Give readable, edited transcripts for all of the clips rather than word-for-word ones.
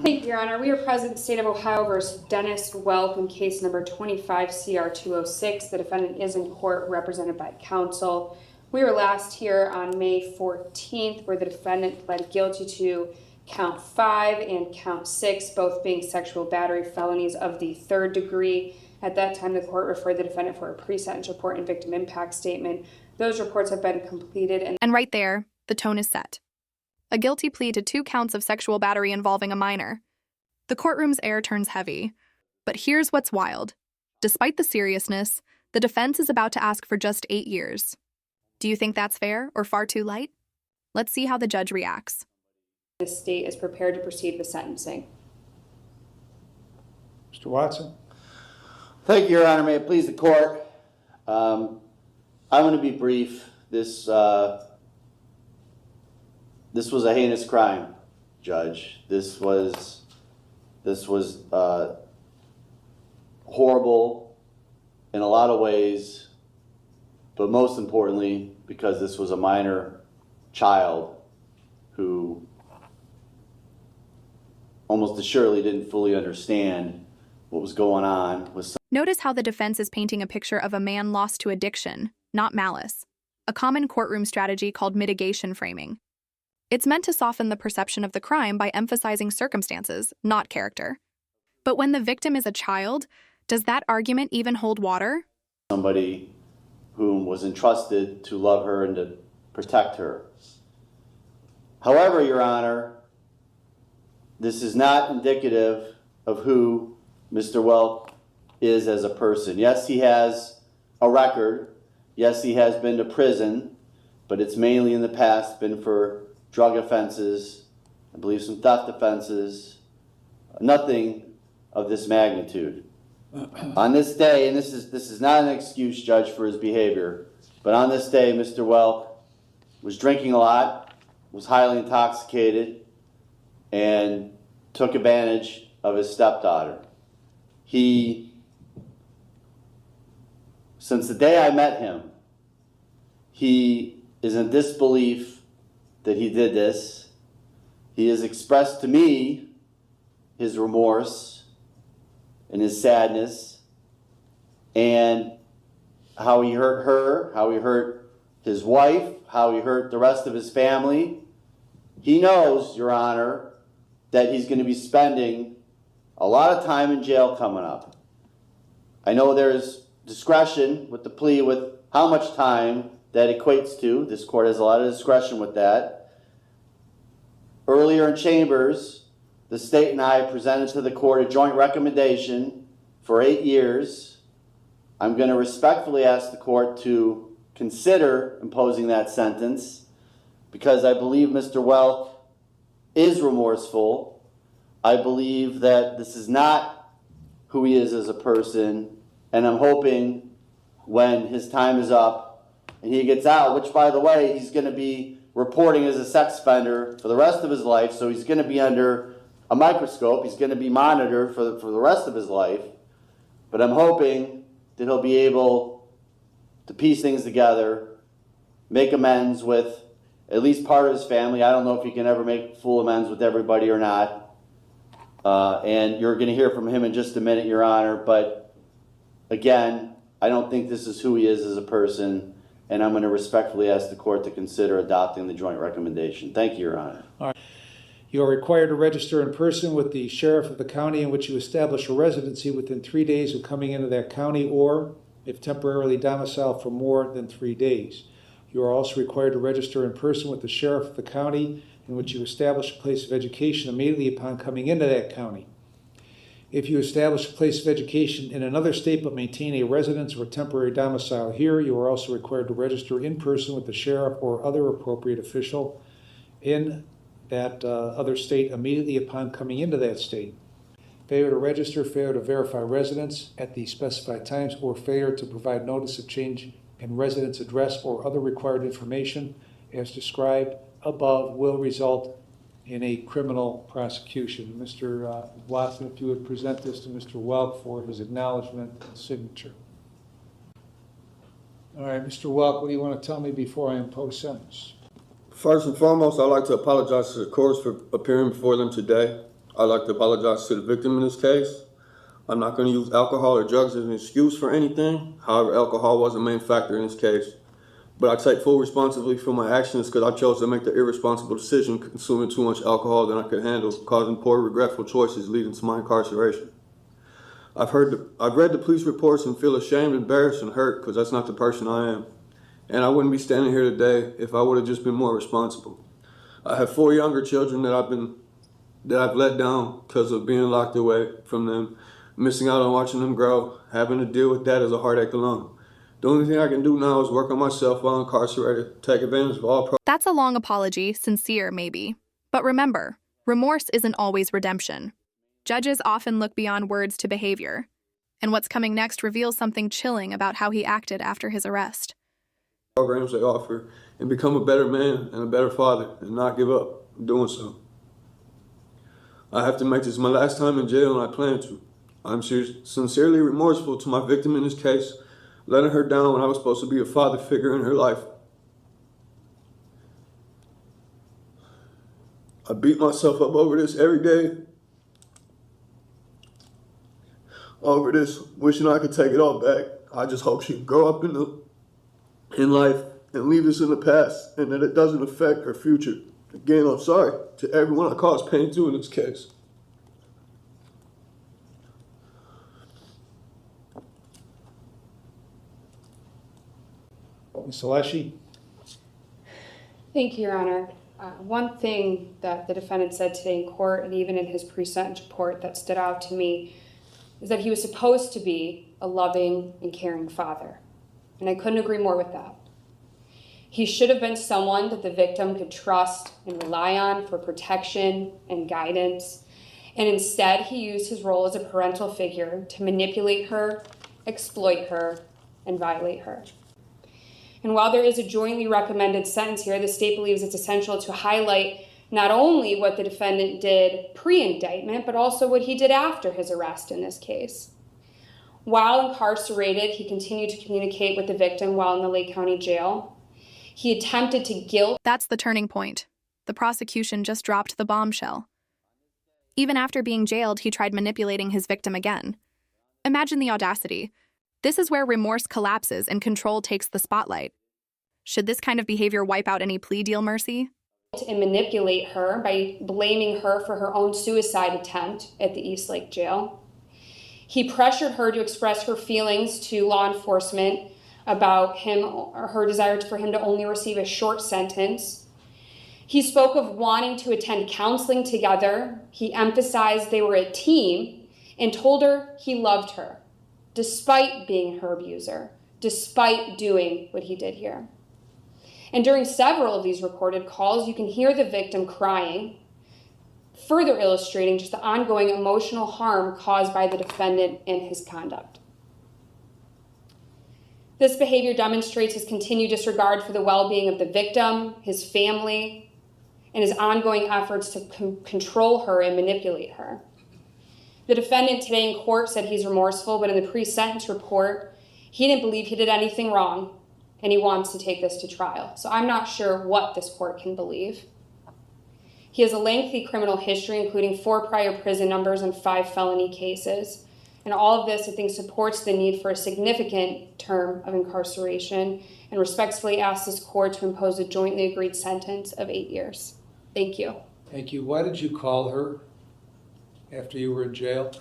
Thank you, Your Honor. We are present in the state of Ohio versus Dennis Welk in case number 25 CR 206. The defendant is in court represented by counsel. We were last here on May 14th where the defendant pled guilty to count 5 and count 6, both being sexual battery felonies of the 3rd degree. At that time, the court referred the defendant for a pre-sentence report and victim impact statement. Those reports have been completed. And right there, the tone is set. A guilty plea to 2 counts of sexual battery involving a minor. The courtroom's air turns heavy. But here's what's wild. Despite the seriousness, the defense is about to ask for just 8 years. Do you think that's fair or far too light? Let's see how the judge reacts. The state is prepared to proceed with sentencing. Mr. Watson. Thank you, Your Honor. May it please the court. I'm going to be brief. This was a heinous crime, Judge. This was horrible in a lot of ways, but most importantly, because this was a minor child who almost assuredly didn't fully understand what was going on with some. Notice how the defense is painting a picture of a man lost to addiction, not malice, a common courtroom strategy called mitigation framing. It's meant to soften the perception of the crime by emphasizing circumstances, not character. But when the victim is a child, does that argument even hold water? Somebody whom was entrusted to love her and to protect her. However, Your Honor, this is not indicative of who Mr. Welk is as a person. Yes, he has a record. Yes, he has been to prison, but it's mainly in the past been for drug offenses, I believe some theft offenses, nothing of this magnitude. On this day, and this is not an excuse, Judge, for his behavior, but on this day, Mr. Welk was drinking a lot, was highly intoxicated, and took advantage of his stepdaughter. Since the day I met him, he is in disbelief that he did this. He has expressed to me his remorse and his sadness and how he hurt her, how he hurt his wife, how he hurt the rest of his family. He knows, Your Honor, that he's going to be spending a lot of time in jail coming up. I know there's discretion with the plea with how much time that equates to. This court has a lot of discretion with that. Earlier in chambers, the state and I presented to the court a joint recommendation for 8 years. I'm going to respectfully ask the court to consider imposing that sentence because I believe Mr. Welk is remorseful. I believe that this is not who he is as a person, and I'm hoping when his time is up and he gets out, which, by the way, he's going to be reporting as a sex offender for the rest of his life, so he's going to be under a microscope. He's going to be monitored for the rest of his life. But I'm hoping that he'll be able to piece things together, make amends with at least part of his family. I don't know if he can ever make full amends with everybody or not. And you're going to hear from him in just a minute, Your Honor. But again, I don't think this is who he is as a person. And I'm going to respectfully ask the court to consider adopting the joint recommendation. Thank you, Your Honor. All right. You are required to register in person with the sheriff of the county in which you establish a residency within 3 days of coming into that county, or if temporarily domiciled for more than 3 days. You are also required to register in person with the sheriff of the county in which you establish a place of education immediately upon coming into that county. If you establish a place of education in another state but maintain a residence or temporary domicile here, you are also required to register in person with the sheriff or other appropriate official in that other state immediately upon coming into that state. Failure to register, failure to verify residence at the specified times, or failure to provide notice of change in residence address or other required information as described above will result in a criminal prosecution. Mr. Watson, if you would present this to Mr. Welk for his acknowledgement and signature. All right, Mr. Welk, what do you want to tell me before I impose sentence? First and foremost, I'd like to apologize to the courts for appearing before them today. I'd like to apologize to the victim in this case. I'm not going to use alcohol or drugs as an excuse for anything. However, alcohol was a main factor in this case. But I take full responsibility for my actions because I chose to make the irresponsible decision consuming too much alcohol than I could handle, causing poor, regretful choices leading to my incarceration. I've read the police reports and feel ashamed, embarrassed, and hurt because that's not the person I am. And I wouldn't be standing here today if I would have just been more responsible. I have 4 younger children that I've let down because of being locked away from them, missing out on watching them grow, having to deal with that as a heartache alone. The only thing I can do now is work on myself while incarcerated, take advantage of all That's a long apology, sincere maybe. But remember, remorse isn't always redemption. Judges often look beyond words to behavior. And what's coming next reveals something chilling about how he acted after his arrest. programs they offer and become a better man and a better father and not give up doing so. I have to make this my last time in jail and I plan to. I'm sincerely remorseful to my victim in this case, letting her down when I was supposed to be a father figure in her life. I beat myself up over this every day. Over this, wishing I could take it all back. I just hope she can grow up in life and leave this in the past and that it doesn't affect her future. Again, I'm sorry to everyone I caused pain to in this case. Ms. Alessi? Thank you, Your Honor. One thing that the defendant said today in court and even in his pre-sentence report that stood out to me is that he was supposed to be a loving and caring father. And I couldn't agree more with that. He should have been someone that the victim could trust and rely on for protection and guidance. And instead, he used his role as a parental figure to manipulate her, exploit her, and violate her. And while there is a jointly recommended sentence here, the state believes it's essential to highlight not only what the defendant did pre-indictment, but also what he did after his arrest in this case. While incarcerated, he continued to communicate with the victim while in the Lake County Jail. He attempted to guilt. That's the turning point. The prosecution just dropped the bombshell. Even after being jailed, he tried manipulating his victim again. Imagine the audacity. This is where remorse collapses and control takes the spotlight. Should this kind of behavior wipe out any plea deal mercy? And manipulate her by blaming her for her own suicide attempt at the East Lake Jail. He pressured her to express her feelings to law enforcement about him or her desire for him to only receive a short sentence. He spoke of wanting to attend counseling together. He emphasized they were a team and told her he loved her, despite being her abuser, despite doing what he did here. And during several of these recorded calls, you can hear the victim crying, further illustrating just the ongoing emotional harm caused by the defendant and his conduct. This behavior demonstrates his continued disregard for the well-being of the victim, his family, and his ongoing efforts to control her and manipulate her. The defendant today in court said he's remorseful, but in the pre-sentence report, he didn't believe he did anything wrong, and he wants to take this to trial. So I'm not sure what this court can believe. He has a lengthy criminal history, including 4 prior prison numbers and 5 felony cases. And all of this, I think, supports the need for a significant term of incarceration and respectfully ask this court to impose a jointly agreed sentence of 8 years. Thank you. Thank you. Why did you call her after you were in jail?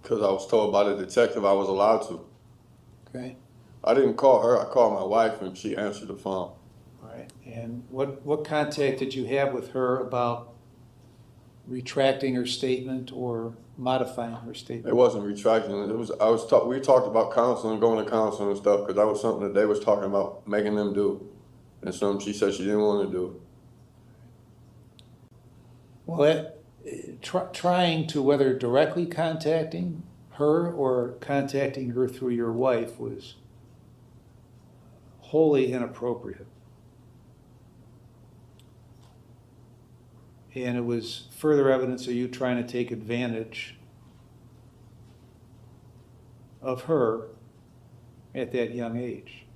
Because I was told by the detective I was allowed to. Okay. I didn't call her, I called my wife and she answered the phone. All right. And what contact did you have with her about retracting her statement or modifying her statement? It wasn't retracting. We talked about counseling, going to counseling and stuff, because that was something that they was talking about making them do, and something she said she didn't want to do. Well, trying to whether directly contacting her or contacting her through your wife was wholly inappropriate. And it was further evidence of you trying to take advantage of her at that young age,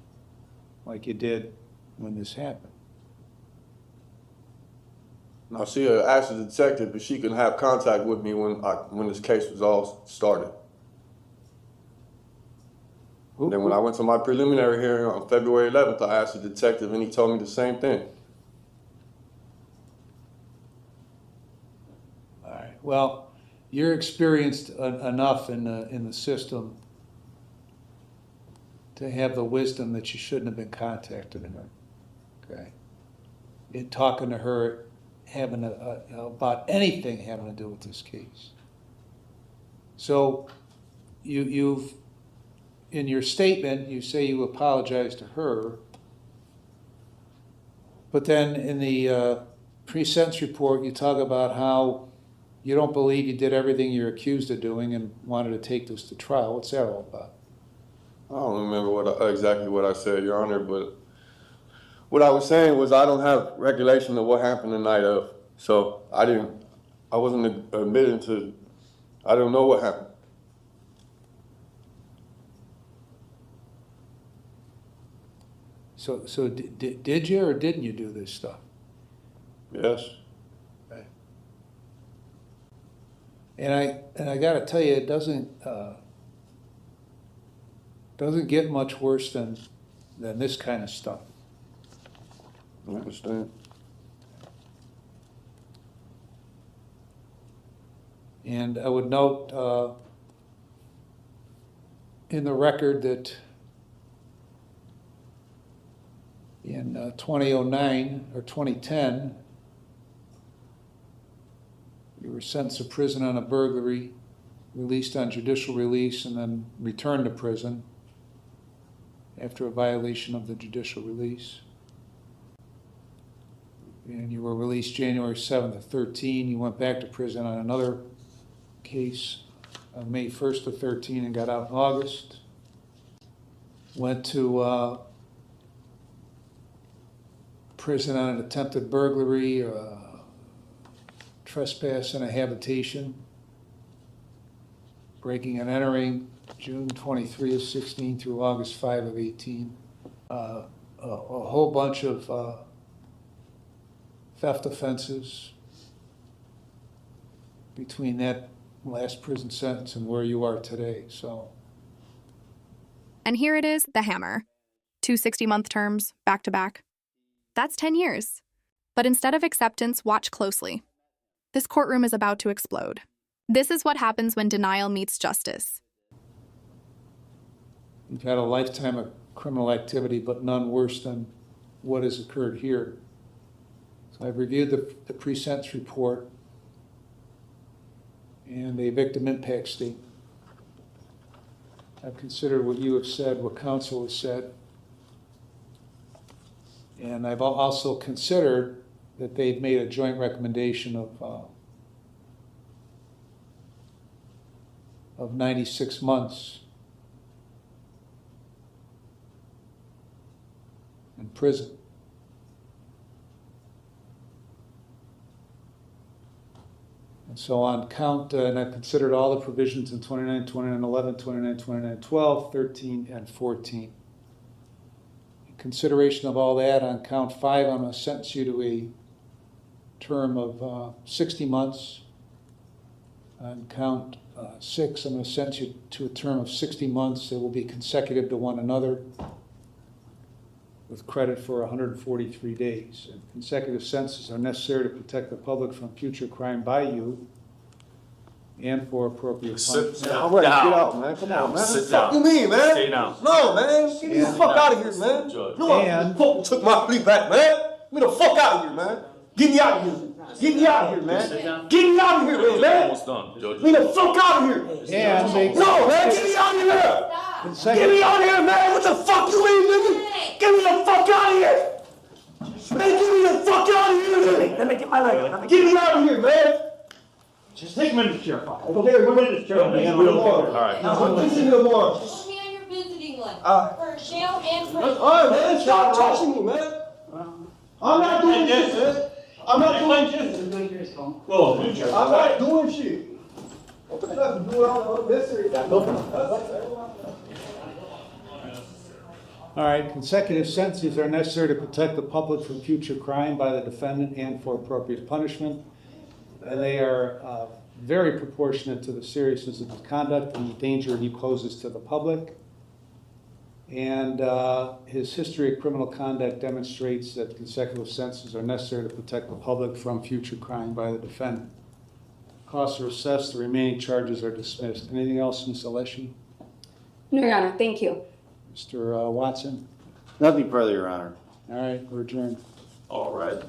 like you did when this happened. Now she had asked the detective if she could have contact with me when this case was all started. Then when I went to my preliminary hearing on February 11th, I asked the detective and he told me the same thing. All right. Well, you're experienced enough in the system to have the wisdom that you shouldn't have been contacting her. Okay. In talking to her, having about anything having to do with this case. So, you've in your statement, you say you apologize to her, but then in the pre-sentence report, you talk about how you don't believe you did everything you're accused of doing and wanted to take this to trial. What's that all about? I don't remember exactly what I said, Your Honor, but what I was saying was I don't have recollection of what happened the night of, so I wasn't admitting to, I don't know what happened. So did you or didn't you do this stuff? Yes. Okay. And I got to tell you, it doesn't get much worse than this kind of stuff. I understand. And I would note in the record that in 2009 or 2010, you were sentenced to prison on a burglary, released on judicial release, and then returned to prison after a violation of the judicial release. And you were released January 7th of 13. You went back to prison on another case on May 1st of 13 and got out in August. Went to prison on an attempted burglary, trespass in a habitation, breaking and entering, June 23 of 16 through August 5 of 18. A whole bunch of theft offenses between that last prison sentence and where you are today, so. And here it is, the hammer. 2 60-month terms, back to back. That's 10 years. But instead of acceptance, watch closely. This courtroom is about to explode. This is what happens when denial meets justice. You've had a lifetime of criminal activity, but none worse than what has occurred here. So I've reviewed the pre-sentence report and a victim impact statement. I've considered what you have said, what counsel has said. And I've also considered that they've made a joint recommendation of 96 months in prison. And so on count, and I've considered all the provisions in 29, 29, 11, 29, 29, 12, 13, and 14. Consideration of all that, on count 5, I'm going to sentence you to a term of 60 months. On count 6, I'm going to sentence you to a term of 60 months that will be consecutive to one another with credit for 143 days. And consecutive sentences are necessary to protect the public from future crime by you and for appropriate punishment. All right, get out, man. Come on, man. Sit What down. you mean, man? Stay down. No, man. Get me the fuck out of here, man. No, And- fuck took my plea back, man. Get me the fuck out of here, man. Get me out of here. Get me out of here, man. Get me out of here, man. Almost done, Judge. Get me the fuck out of here. And they, No, man. Get me out of here. Get me out of here, man. What the fuck you mean, nigga? Get me the fuck out of here. Man, get me the fuck out of here, nigga. Let me get my leg. Get me out of here, man. Just take him in the chair. Okay, we're in this chair. All right. I'm kissing you tomorrow. Put me on your visiting list Uh, for jail and for. All right, man. Stop touching me, man. I'm not doing shit, man. I'm not doing shit. I'm not doing shit. What the fuck? Do it all unnecessary. All right, consecutive sentences are necessary to protect the public from future crime by the defendant and for appropriate punishment. And they are very proportionate to the seriousness of his conduct and the danger he poses to the public. And his history of criminal conduct demonstrates that consecutive sentences are necessary to protect the public from future crime by the defendant. Costs are assessed, the remaining charges are dismissed. Anything else, Ms. Alessi? No, Your Honor, thank you. Mr. Watson? Nothing further, Your Honor. All right, we're adjourned. All right.